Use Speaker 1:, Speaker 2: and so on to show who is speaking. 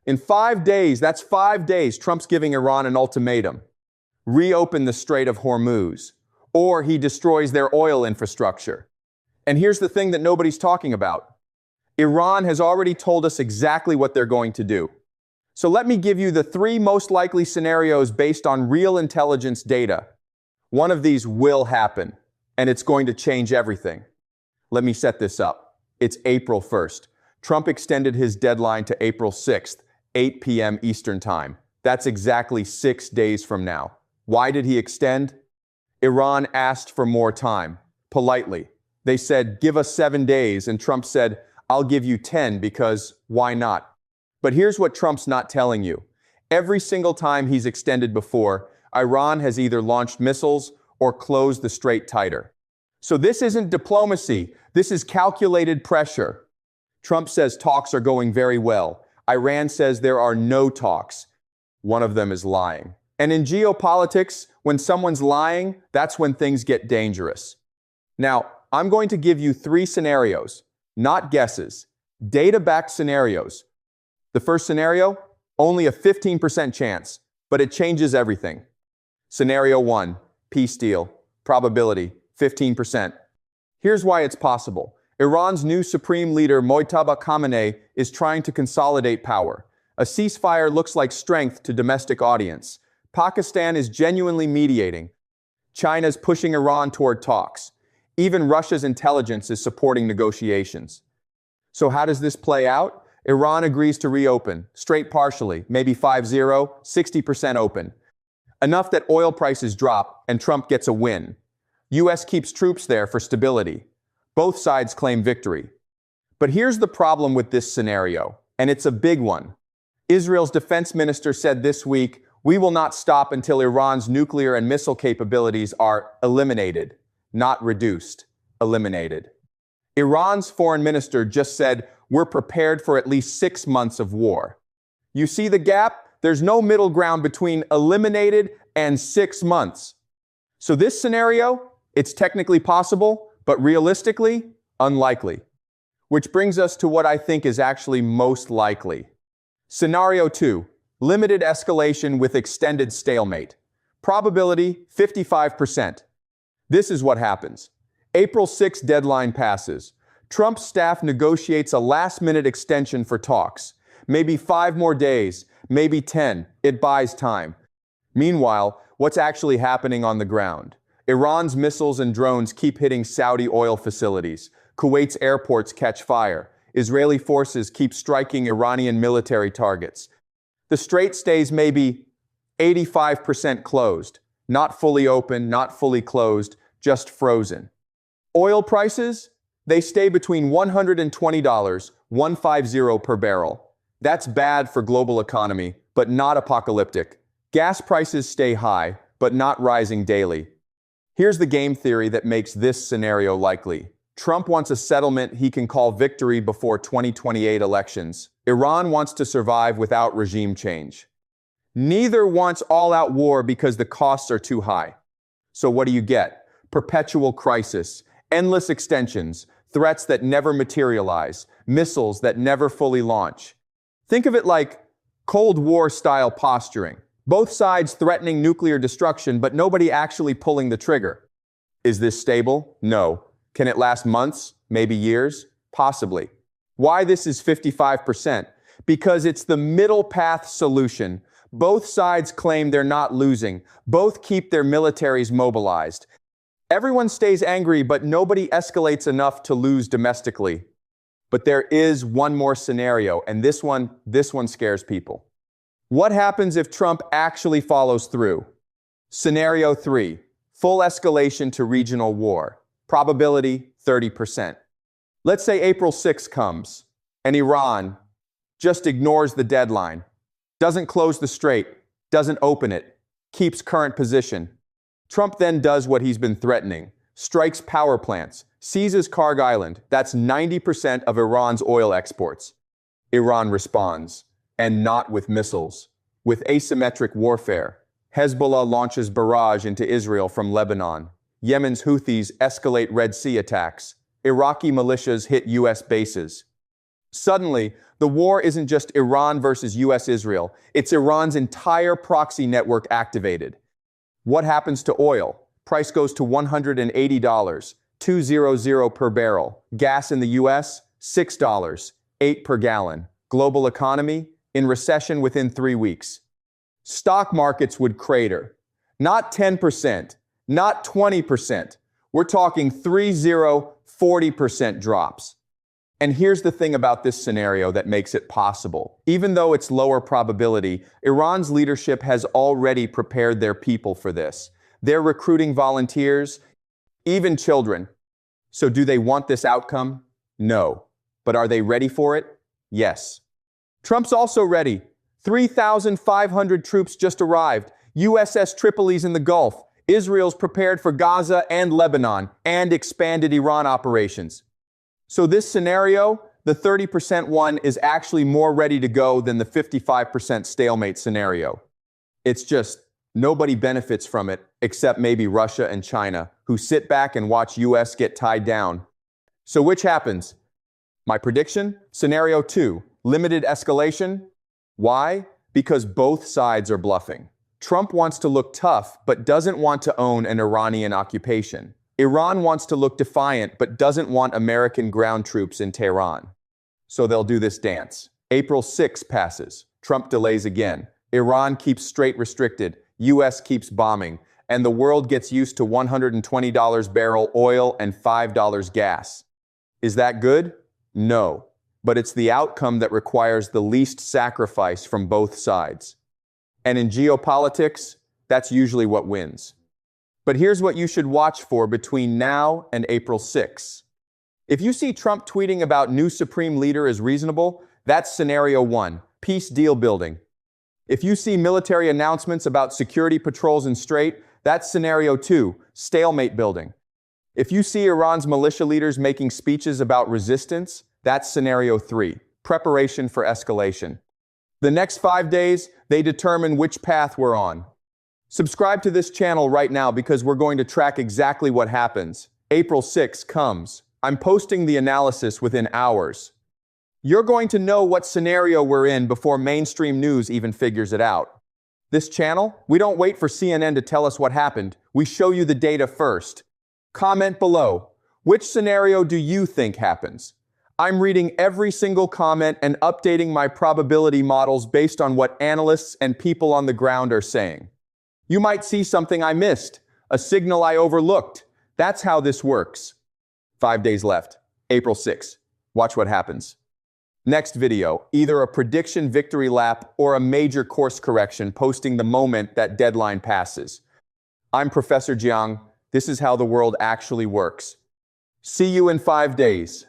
Speaker 1: In 5 days, that's 5 days, Trump's giving Iran an ultimatum. Reopen the Strait of Hormuz, or he destroys their oil infrastructure. And here's the thing that nobody's talking about. Iran has already told us exactly what they're going to do. So let me give you the 3 most likely scenarios based on real intelligence data. One of these will happen, and it's going to change everything. Let me set this up. It's April 1st. Trump extended his deadline to April 6th, 8 p.m. Eastern Time. That's exactly 6 days from now. Why did he extend? Iran asked for more time, politely. They said, give us 7 days, and Trump said, I'll give you 10 because why not? But here's what Trump's not telling you. Every single time he's extended before, Iran has either launched missiles or closed the strait tighter. So this isn't diplomacy, this is calculated pressure. Trump says talks are going very well. Iran says there are no talks. One of them is lying. And in geopolitics, when someone's lying, that's when things get dangerous. Now, I'm going to give you 3 scenarios, not guesses, data-backed scenarios. The first scenario, only a 15% chance, but it changes everything. Scenario 1, peace deal, probability, 15%. Here's why it's possible. Iran's new supreme leader, Mojtaba Khamenei, is trying to consolidate power. A ceasefire looks like strength to domestic audience. Pakistan is genuinely mediating. China's pushing Iran toward talks. Even Russia's intelligence is supporting negotiations. So how does this play out? Iran agrees to reopen, straight partially, maybe 5-0, 60% open. Enough that oil prices drop and Trump gets a win. US keeps troops there for stability. Both sides claim victory. But here's the problem with this scenario, and it's a big one. Israel's defense minister said this week, we will not stop until Iran's nuclear and missile capabilities are eliminated, not reduced, eliminated. Iran's foreign minister just said, we're prepared for at least 6 months of war. You see the gap? There's no middle ground between eliminated and 6 months. So this scenario, it's technically possible, but realistically, unlikely. Which brings us to what I think is actually most likely. Scenario 2, limited escalation with extended stalemate. Probability, 55%. This is what happens. April 6 deadline passes. Trump's staff negotiates a last-minute extension for talks. Maybe 5 more days, maybe 10. It buys time. Meanwhile, what's actually happening on the ground? Iran's missiles and drones keep hitting Saudi oil facilities. Kuwait's airports catch fire. Israeli forces keep striking Iranian military targets. The strait stays maybe 85% closed. Not fully open, not fully closed, just frozen. Oil prices? They stay between $120, 150 per barrel. That's bad for global economy, but not apocalyptic. Gas prices stay high, but not rising daily. Here's the game theory that makes this scenario likely. Trump wants a settlement he can call victory before 2028 elections. Iran wants to survive without regime change. Neither wants all-out war because the costs are too high. So what do you get? Perpetual crisis, endless extensions, threats that never materialize, missiles that never fully launch. Think of it like Cold War-style posturing. Both sides threatening nuclear destruction, but nobody actually pulling the trigger. Is this stable? No. Can it last months? Maybe years? Possibly. Why this is 55%? Because it's the middle path solution. Both sides claim they're not losing. Both keep their militaries mobilized. Everyone stays angry, but nobody escalates enough to lose domestically. But there is one more scenario, and this one scares people. What happens if Trump actually follows through? Scenario 3, full escalation to regional war. Probability, 30%. Let's say April 6 comes, and Iran just ignores the deadline, doesn't close the strait, doesn't open it, keeps current position. Trump then does what he's been threatening, strikes power plants, seizes Karg Island, that's 90% of Iran's oil exports. Iran responds. And not with missiles, with asymmetric warfare. Hezbollah launches barrage into Israel from Lebanon. Yemen's Houthis escalate Red Sea attacks. Iraqi militias hit US bases. Suddenly, the war isn't just Iran versus US-Israel, it's Iran's entire proxy network activated. What happens to oil? Price goes to $180, 200 per barrel. Gas in the US, $6, 8 per gallon. Global economy, in recession within 3 weeks. Stock markets would crater. Not 10%, not 20%. We're talking 40% drops. And here's the thing about this scenario that makes it possible. Even though it's lower probability, Iran's leadership has already prepared their people for this. They're recruiting volunteers, even children. So do they want this outcome? No. But are they ready for it? Yes. Trump's also ready. 3,500 troops just arrived. USS Tripoli's in the Gulf. Israel's prepared for Gaza and Lebanon and expanded Iran operations. So this scenario, the 30% one, is actually more ready to go than the 55% stalemate scenario. It's just nobody benefits from it except maybe Russia and China, who sit back and watch US get tied down. So which happens? My prediction? Scenario 2, limited escalation. Why? Because both sides are bluffing. Trump wants to look tough but doesn't want to own an Iranian occupation. Iran wants to look defiant but doesn't want American ground troops in Tehran. So they'll do this dance. April 6 passes. Trump delays again. Iran keeps Strait restricted. US keeps bombing. And the world gets used to $120 barrel oil and $5 gas. Is that good? No. But it's the outcome that requires the least sacrifice from both sides. And in geopolitics, that's usually what wins. But here's what you should watch for between now and April 6. If you see Trump tweeting about new supreme leader as reasonable, that's scenario 1, peace deal building. If you see military announcements about security patrols in Strait, that's scenario 2, stalemate building. If you see Iran's militia leaders making speeches about resistance, that's scenario 3, preparation for escalation. The next 5 days, they determine which path we're on. Subscribe to this channel right now because we're going to track exactly what happens. April 6 comes. I'm posting the analysis within hours. You're going to know what scenario we're in before mainstream news even figures it out. This channel, we don't wait for CNN to tell us what happened. We show you the data first. Comment below. Which scenario do you think happens? I'm reading every single comment and updating my probability models based on what analysts and people on the ground are saying. You might see something I missed, a signal I overlooked. That's how this works. 5 days left. April 6. Watch what happens. Next video, either a prediction victory lap or a major course correction posting the moment that deadline passes. I'm Professor Jiang. This is how the world actually works. See you in 5 days.